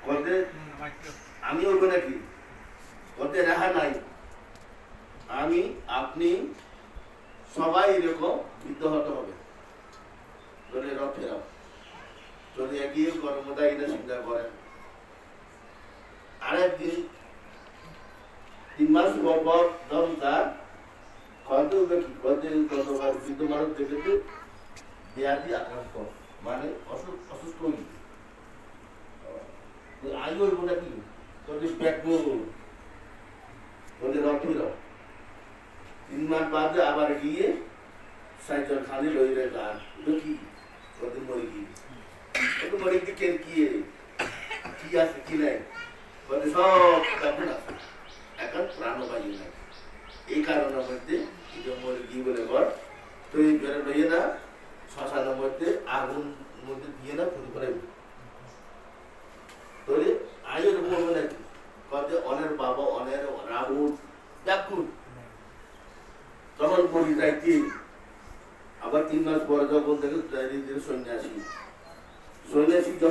কতে আমি ওইব নাকি কতে রেহা নাই আমি আপনি সবাই এরকম বিদ্যহত হবে তোরে ফেরাও তোরে এগিয়ে কর্মদা এটা চিন্তা করেন আরেকদিন 3 মাস পর যখন তার কত কতবার বৃদ্ধ মানুষ দেখেছে ব্যাধি আক্রান্ত মানে অসুস্থ হয়ে আয়ু হইব নাকি তোদের ব্যাগবো তোদের ফেরাও 3 মাস বাদে আবার গিয়ে সাইকেল খালি লইলে গান কি তোদের মরে গিয়ে তোদের মরে গিয়ে কেন কি আছে কি নাই তোদের সব কেমন আছে এখন প্রাণবায়ু নাই এই কারণের মধ্যে মরে গিয়ে বলে ঘর তো এই বেড়ে লইয়ে না শ্মশানের মধ্যে আগুন মধ্যে দিয়ে না ফুল করে তোরে আয়ুর বলবে নাকি কত অনের বাবা অনের রাহুল দেখুন তখন বলি যাইতে আবার 3 মাস পরে যখন দেখে সন্ন্যাসী যখন